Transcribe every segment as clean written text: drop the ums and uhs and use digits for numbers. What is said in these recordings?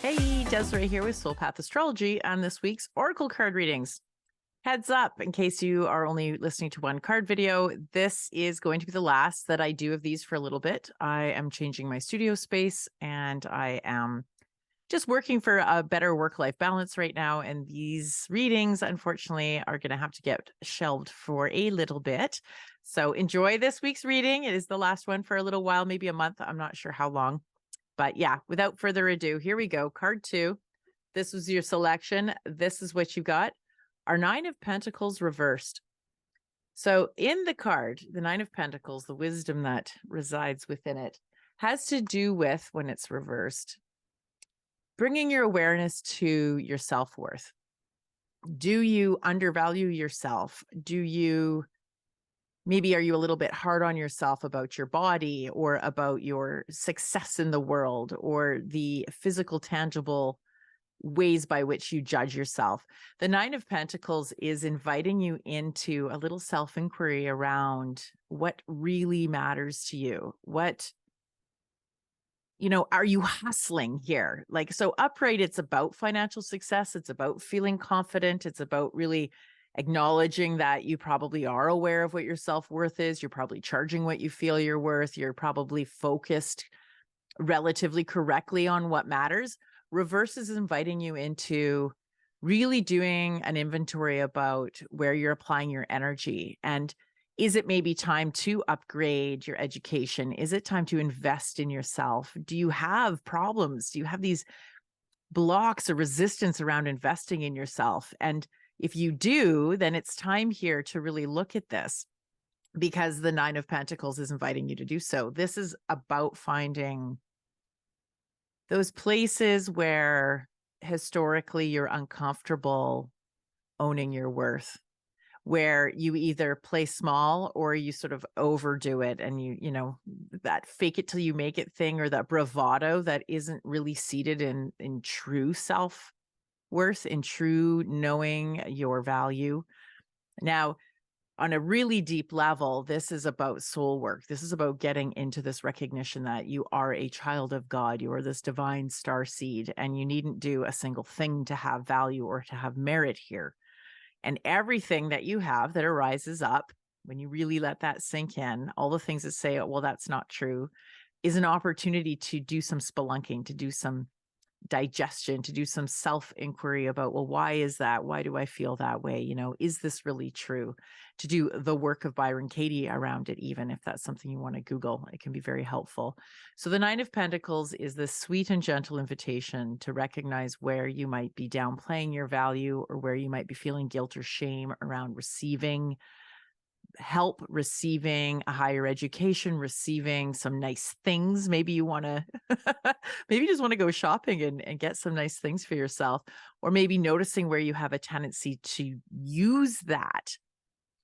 Hey, Desiree here with Soul Path Astrology on this week's Oracle card readings. Heads up, in case you are only listening to one card video, this is going to be the last that I do of these for a little bit. I am changing my studio space and I am just working for a better work-life balance right now. And these readings, unfortunately, are going to have to get shelved for a little bit. So enjoy this week's reading. It is the last one for a little while, maybe a month. I'm not sure how long. But yeah, without further ado, here we go. Card 2. This was your selection. This is what you got. Our Nine of Pentacles reversed. So in the card, the Nine of Pentacles, the wisdom that resides within it has to do with, when it's reversed, bringing your awareness to your self-worth. Do you undervalue yourself? Maybe are you a little bit hard on yourself about your body or about your success in the world or the physical, tangible ways by which you judge yourself? The Nine of Pentacles is inviting you into a little self-inquiry around what really matters to you. Are you hustling here? So upright, it's about financial success. It's about feeling confident. It's about really acknowledging that you probably are aware of what your self-worth is. You're probably charging what you feel you're worth. You're probably focused relatively correctly on what matters. Reverse is inviting you into really doing an inventory about where you're applying your energy. And is it maybe time to upgrade your education? Is it time to invest in yourself? Do you have problems? Do you have these blocks or resistance around investing in yourself? And if you do, then it's time here to really look at this, because the Nine of Pentacles is inviting you to do so. This is about finding those places where historically you're uncomfortable owning your worth, where you either play small or you sort of overdo it, and that fake it till you make it thing, or that bravado that isn't really seated in true self-worth, in true knowing your value. Now, on a really deep level, this is about soul work. This is about getting into this recognition that you are a child of God. You are this divine star seed, and you needn't do a single thing to have value or to have merit here. And everything that you have that arises up, when you really let that sink in, all the things that say, oh, well, that's not true, is an opportunity to do some spelunking, to do some digestion, to do some self-inquiry about, well, why is that? Why do I feel that way? Is this really true? To do the work of Byron Katie around it, even if that's something you want to Google, it can be very helpful. So the Nine of Pentacles is this sweet and gentle invitation to recognize where you might be downplaying your value, or where you might be feeling guilt or shame around receiving help, receiving a higher education, receiving some nice things. Maybe you want to, maybe you just want to go shopping and get some nice things for yourself, or maybe noticing where you have a tendency to use that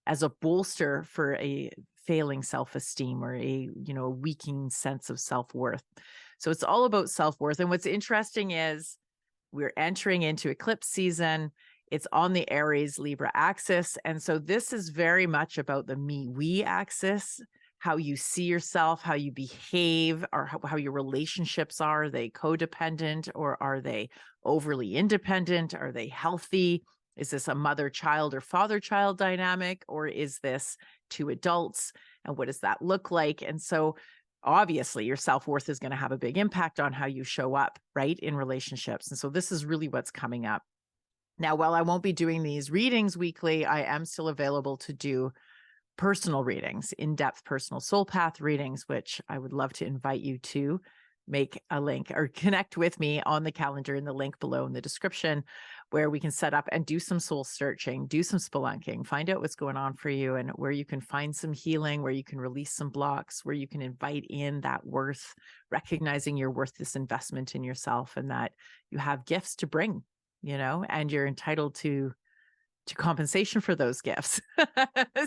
as a bolster for a failing self-esteem, or a weakening sense of self-worth. So it's all about self-worth. And what's interesting is we're entering into eclipse season. It's on the Aries Libra axis. And so this is very much about the me-we axis, how you see yourself, how you behave, or how your relationships are. Are they codependent, or are they overly independent? Are they healthy? Is this a mother-child or father-child dynamic, or is this two adults? And what does that look like? And so obviously your self-worth is going to have a big impact on how you show up, right, in relationships. And so this is really what's coming up. Now, while I won't be doing these readings weekly, I am still available to do personal readings, in-depth personal soul path readings, which I would love to invite you to make a link or connect with me on the calendar in the link below in the description, where we can set up and do some soul searching, do some spelunking, find out what's going on for you, and where you can find some healing, where you can release some blocks, where you can invite in that worth, recognizing you're worth this investment in yourself, and that you have gifts to bring, and you're entitled to compensation for those gifts.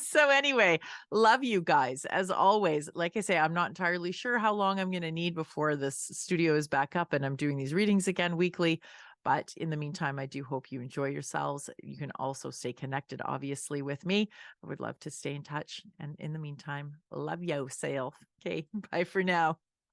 So anyway, love you guys. As always, like I say, I'm not entirely sure how long I'm going to need before this studio is back up and I'm doing these readings again weekly. But in the meantime, I do hope you enjoy yourselves. You can also stay connected, obviously, with me. I would love to stay in touch. And in the meantime, love you, self. Okay, bye for now.